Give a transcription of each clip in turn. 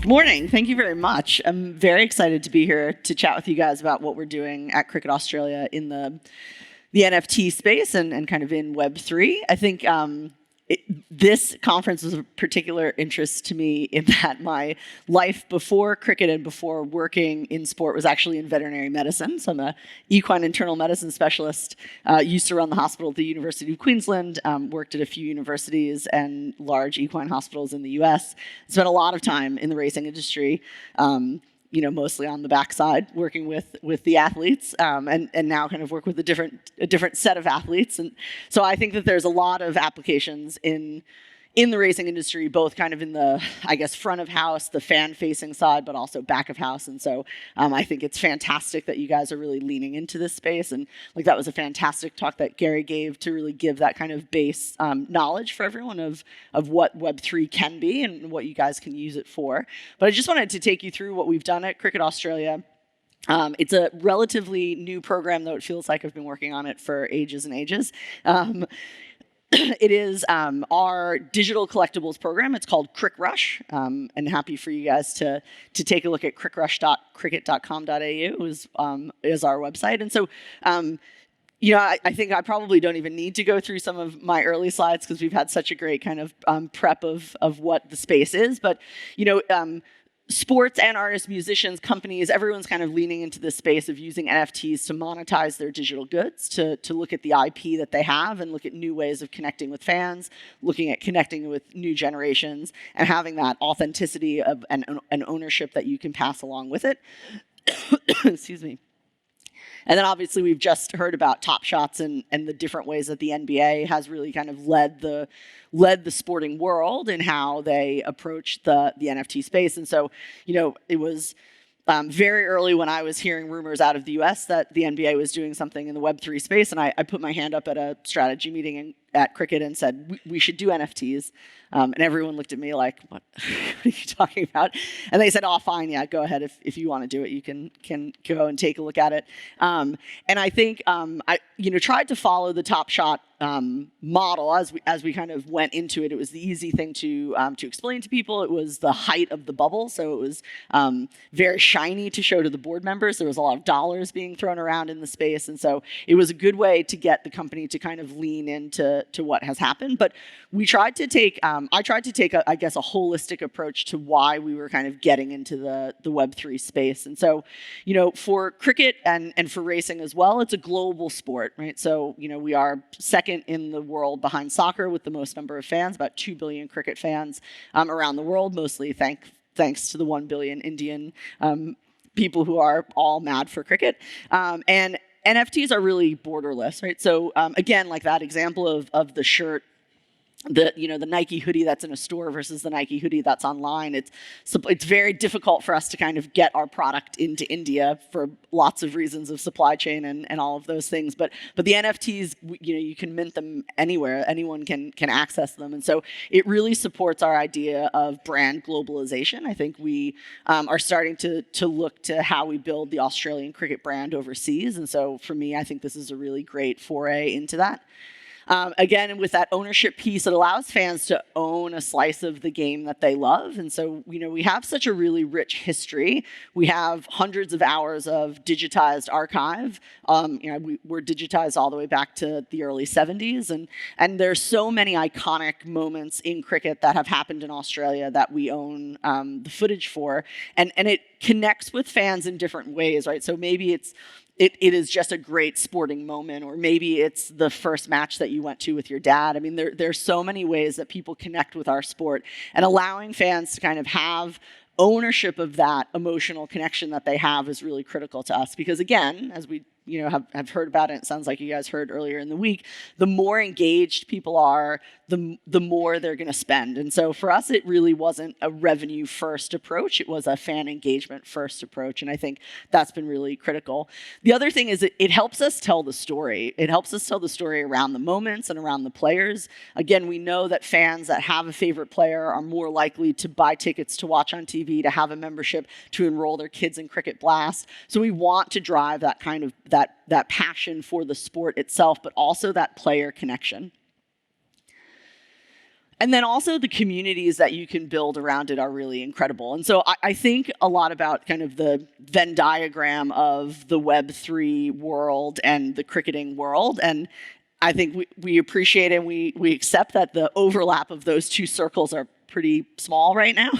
Good morning. Thank you very much. I'm very excited to be here to chat with you guys about what we're doing at Cricket Australia in the NFT space and kind of in Web3. I think this conference was of particular interest to me in that my life before cricket and before working in sport was actually in veterinary medicine. So I'm a equine internal medicine specialist, used to run the hospital at the University of Queensland, worked at a few universities and large equine hospitals in the US, spent a lot of time in the racing industry, mostly on the backside, working with the athletes, and now kind of work with a different set of athletes. And so I think that there's a lot of applications in the racing industry, both kind of in the, I guess, front of house, the fan-facing side, but also back of house. And so I think it's fantastic that you guys are really leaning into this space. And like that was a fantastic talk that Gary gave to really give that kind of base knowledge for everyone of what Web3 can be and what you guys can use it for. But I just wanted to take you through what we've done at Cricket Australia. It's a relatively new program, though it feels like I've been working on it for ages and ages. It is our digital collectibles program. It's called Crick Rush, and happy for you guys to take a look at crickrush.cricket.com.au is our website. And so, I think I probably don't even need to go through some of my early slides because we've had such a great kind of prep of what the space is. But sports and artists, musicians, companies, everyone's kind of leaning into this space of using NFTs to monetize their digital goods, to look at the IP that they have and look at new ways of connecting with fans, looking at connecting with new generations, and having that authenticity of an ownership that you can pass along with it. Excuse me. And then obviously we've just heard about Top Shots and the different ways that the NBA has really kind of led the sporting world in how they approach the NFT space. And so, it was very early when I was hearing rumors out of the US that the NBA was doing something in the Web3 space, and I put my hand up at a strategy meeting at Cricket and said, we should do NFTs. And everyone looked at me like, what are you talking about? And they said, oh, fine, yeah, go ahead. If you want to do it, you can go and take a look at it. And I think I tried to follow the Top Shot model as we kind of went into it. It was the easy thing to explain to people. It was the height of the bubble, so it was very shiny to show to the board members. There was a lot of dollars being thrown around in the space, and so it was a good way to get the company to kind of lean into what has happened. But we tried to take I tried to take a holistic approach to why we were kind of getting into the Web3 space. And so, for cricket and for racing as well, it's a global sport, right? So, we are second in the world behind soccer with the most number of fans, about 2 billion cricket fans around the world, mostly thanks to the 1 billion Indian people who are all mad for cricket. And NFTs are really borderless, right? So again, like that example of the shirt, the Nike hoodie that's in a store versus the Nike hoodie that's online. It's very difficult for us to kind of get our product into India for lots of reasons of supply chain and all of those things. But the NFTs, you can mint them anywhere. Anyone can access them. And so it really supports our idea of brand globalization. I think we are starting to look to how we build the Australian cricket brand overseas. And so for me, I think this is a really great foray into that. Again, with that ownership piece, it allows fans to own a slice of the game that they love. And so, we have such a really rich history. We have hundreds of hours of digitized archive. We're digitized all the way back to the early 70s. And there's so many iconic moments in cricket that have happened in Australia that we own the footage for. And it connects with fans in different ways, right? So maybe it is just a great sporting moment, or maybe it's the first match that you went to with your dad. I mean, there's so many ways that people connect with our sport, and allowing fans to kind of have ownership of that emotional connection that they have is really critical to us. Because again, as we have heard about it sounds like you guys heard earlier in the week, the more engaged people are, the more they're going to spend. And so for us, it really wasn't a revenue first approach. It was a fan engagement first approach. And I think that's been really critical. The other thing is it helps us tell the story. It helps us tell the story around the moments and around the players. Again, we know that fans that have a favorite player are more likely to buy tickets to watch on TV, to have a membership, to enroll their kids in Cricket Blast. So we want to drive that kind of that passion for the sport itself, but also that player connection. And then also the communities that you can build around it are really incredible. And so I think a lot about kind of the Venn diagram of the Web3 world and the cricketing world. And I think we appreciate and we accept that the overlap of those two circles are pretty small right now.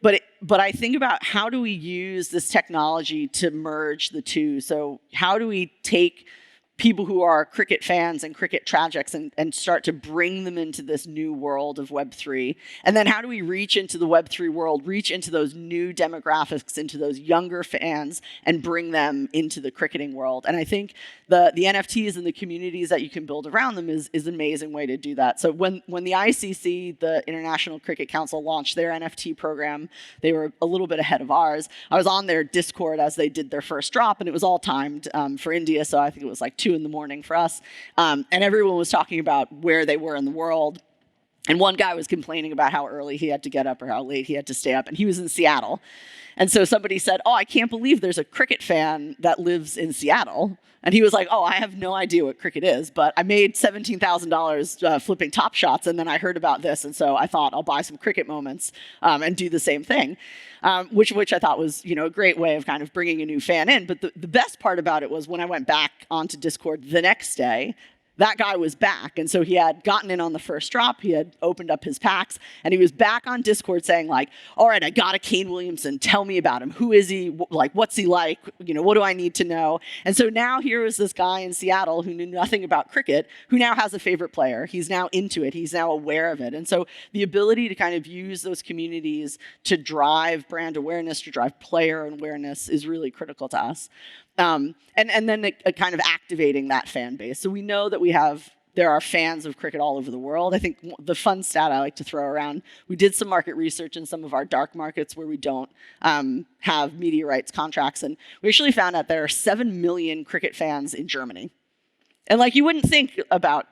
But I think about how do we use this technology to merge the two? So how do we take people who are cricket fans and cricket tragics and start to bring them into this new world of Web3? And then how do we reach into the Web3 world, reach into those new demographics, into those younger fans, and bring them into the cricketing world? And I think the NFTs and the communities that you can build around them is an amazing way to do that. So when the ICC, the International Cricket Council, launched their NFT program, they were a little bit ahead of ours. I was on their Discord as they did their first drop, and it was all timed for India, so I think it was like 2 in the morning for us. And everyone was talking about where they were in the world. And one guy was complaining about how early he had to get up or how late he had to stay up, and he was in Seattle. And so somebody said, "Oh, I can't believe there's a cricket fan that lives in Seattle." And he was like, "Oh, I have no idea what cricket is, but I made $17,000 flipping top shots, and then I heard about this, and so I thought I'll buy some cricket moments and do the same thing," which I thought was, a great way of kind of bringing a new fan in. But the best part about it was when I went back onto Discord the next day, that guy was back. And so he had gotten in on the first drop, he had opened up his packs, and he was back on Discord saying like, "All right, I got a Kane Williamson, tell me about him. Who is he? Like, what's he like? What do I need to know?" And so now here is this guy in Seattle who knew nothing about cricket, who now has a favorite player. He's now into it. He's now aware of it. And so the ability to kind of use those communities to drive brand awareness, to drive player awareness is really critical to us. And then kind of activating that fan base. So we know that there are fans of cricket all over the world. I think the fun stat I like to throw around, we did some market research in some of our dark markets where we don't have media rights contracts, and we actually found out there are 7 million cricket fans in Germany. And you wouldn't think about,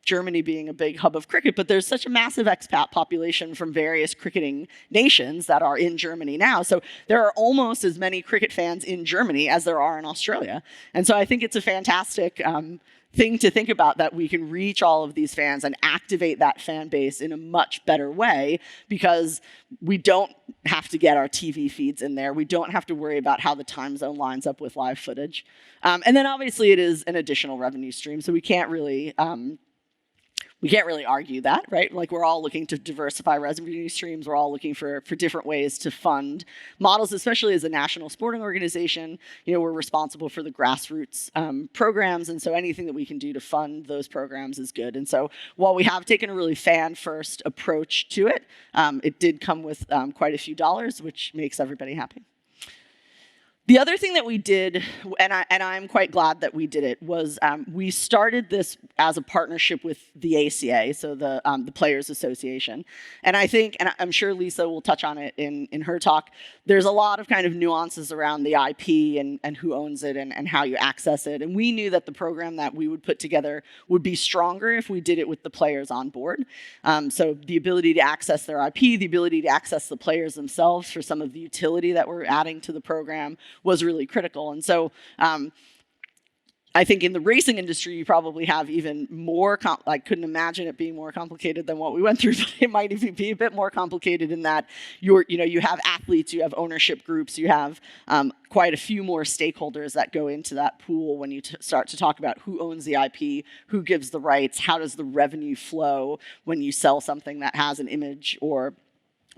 Germany being a big hub of cricket, but there's such a massive expat population from various cricketing nations that are in Germany now. So there are almost as many cricket fans in Germany as there are in Australia. And so I think it's a fantastic thing to think about, that we can reach all of these fans and activate that fan base in a much better way, because we don't have to get our TV feeds in there. We don't have to worry about how the time zone lines up with live footage. And then obviously it is an additional revenue stream, so we can't really argue that, right? We're all looking to diversify revenue streams. We're all looking for different ways to fund models, especially as a national sporting organization. We're responsible for the grassroots programs, and so anything that we can do to fund those programs is good. And so while we have taken a really fan-first approach to it, it did come with quite a few dollars, which makes everybody happy. The other thing that we did, and I'm quite glad that we did it, was we started this as a partnership with the ACA, so the Players Association. And I think, and I'm sure Lisa will touch on it in her talk, there's a lot of kind of nuances around the IP and who owns it and how you access it. And we knew that the program that we would put together would be stronger if we did it with the players on board. So the ability to access their IP, the ability to access the players themselves for some of the utility that we're adding to the program was really critical. And so I think in the racing industry, you probably have even more, I couldn't imagine it being more complicated than what we went through, but it might even be a bit more complicated in that you have athletes, you have ownership groups, you have quite a few more stakeholders that go into that pool when you start to talk about who owns the IP, who gives the rights, how does the revenue flow when you sell something that has an image or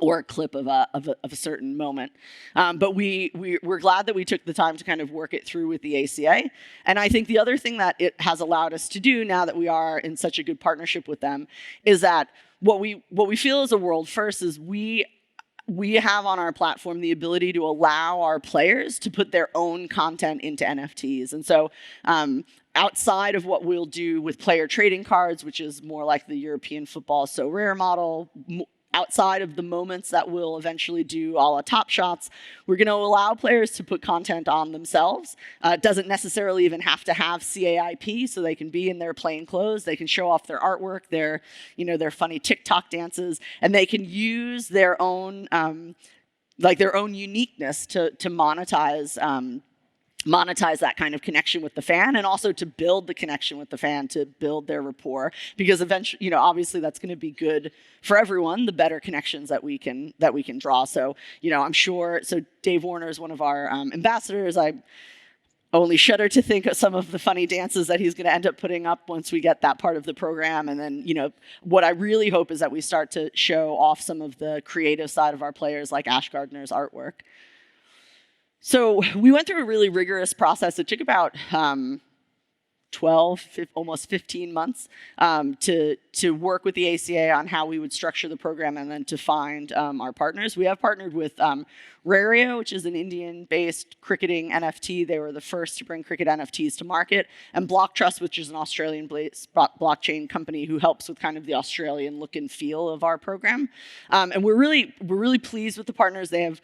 a clip of a certain moment. But we're glad that we took the time to kind of work it through with the ACA. And I think the other thing that it has allowed us to do now that we are in such a good partnership with them is that what we feel is a world first is we have on our platform the ability to allow our players to put their own content into NFTs. And so outside of what we'll do with player trading cards, which is more like the European football so rare model, outside of the moments that we'll eventually do a la Top Shots, we're going to allow players to put content on themselves. It doesn't necessarily even have to have CAIP, so they can be in their plain clothes. They can show off their artwork, their funny TikTok dances, and they can use their own uniqueness to monetize monetize that kind of connection with the fan, and also to build the connection with the fan, to build their rapport, because eventually, obviously that's going to be good for everyone, the better connections that we can draw. So, I'm sure, so Dave Warner is one of our ambassadors. I only shudder to think of some of the funny dances that he's going to end up putting up once we get that part of the program. And then, what I really hope is that we start to show off some of the creative side of our players, like Ash Gardner's artwork. So we went through a really rigorous process. It took about 12, almost 15 months to work with the ACA on how we would structure the program, and then to find our partners. We have partnered with Rario, which is an Indian-based cricketing NFT. They were the first to bring cricket NFTs to market, and Block Trust, which is an Australian-based blockchain company who helps with kind of the Australian look and feel of our program. And we're really pleased with the partners. They have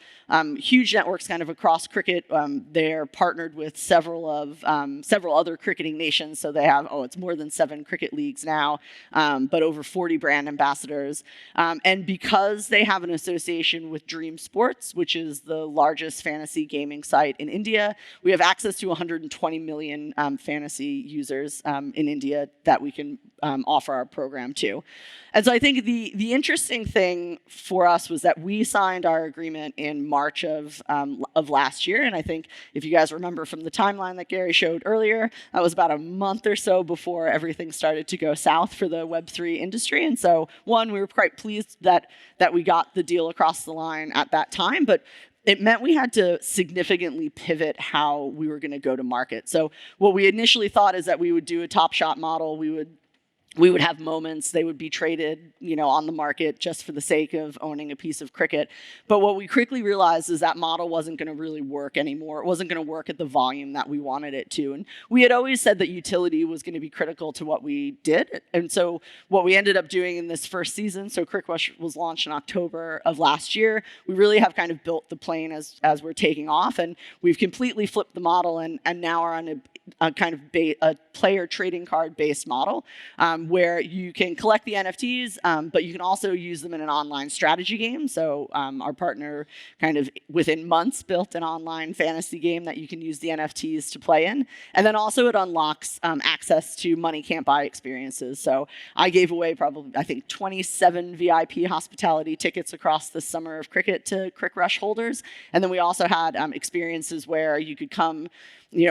huge networks kind of across cricket. They're partnered with several other cricketing nations. So they have, it's more than 7 cricket leagues now, but over 40 brand ambassadors. And because they have an association with Dream Sports, which is the largest fantasy gaming site in India, we have access to 120 million fantasy users in India that we can offer our program to. And so I think the interesting thing for us was that we signed our agreement in March of last year. And I think if you guys remember from the timeline that Gary showed earlier, that was about a month or so before everything started to go south for the Web3 industry. And so, one, we were quite pleased that we got the deal across the line at that time, but it meant we had to significantly pivot how we were going to go to market. So what we initially thought is that we would do a Top Shot model. We would have moments, they would be traded, on the market just for the sake of owning a piece of cricket. But what we quickly realized is that model wasn't going to really work anymore. It wasn't going to work at the volume that we wanted it to. And we had always said that utility was going to be critical to what we did. And so what we ended up doing in this first season, so Crick Rush was launched in October of last year, we really have kind of built the plane as we're taking off. And we've completely flipped the model and now are on a kind of a player trading card based model where you can collect the NFTs, but you can also use them in an online strategy game. So our partner kind of within months built an online fantasy game that you can use the NFTs to play in. And then also it unlocks access to money can't buy experiences. So I gave away probably, I think, 27 VIP hospitality tickets across the summer of cricket to Crick Rush holders. And then we also had experiences where you could come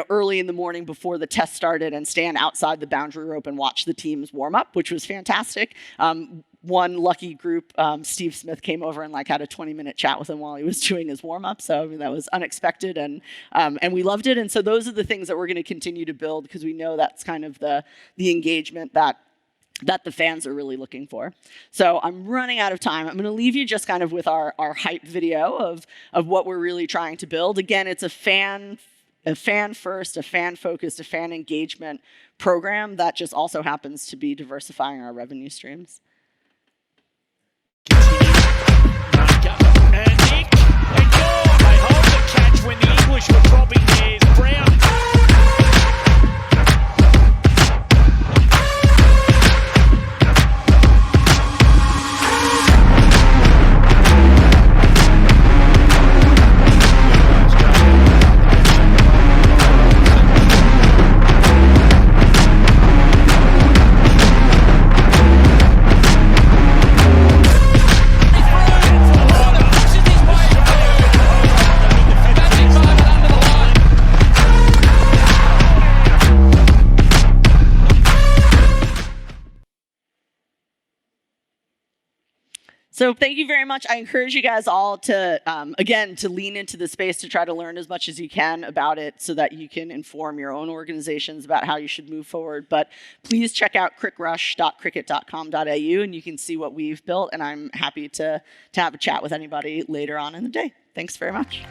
early in the morning before the test started and stand outside the boundary rope and watch the teams warm up, which was fantastic. One lucky group, Steve Smith came over and had a 20-minute chat with him while he was doing his warm up. So that was unexpected, and we loved it. And so those are the things that we're going to continue to build, because we know that's kind of the engagement that the fans are really looking for. So I'm running out of time. I'm going to leave you just kind of with our hype video of what we're really trying to build. Again, it's a fan-first, a fan-focused, a fan engagement program that just also happens to be diversifying our revenue streams. And Nick, and Joan, they hold the catch when the English were dropping theirs. Brown. So thank you very much. I encourage you guys all to, again, to lean into the space, to try to learn as much as you can about it so that you can inform your own organizations about how you should move forward. But please check out crickrush.cricket.com.au and you can see what we've built. And I'm happy to have a chat with anybody later on in the day. Thanks very much.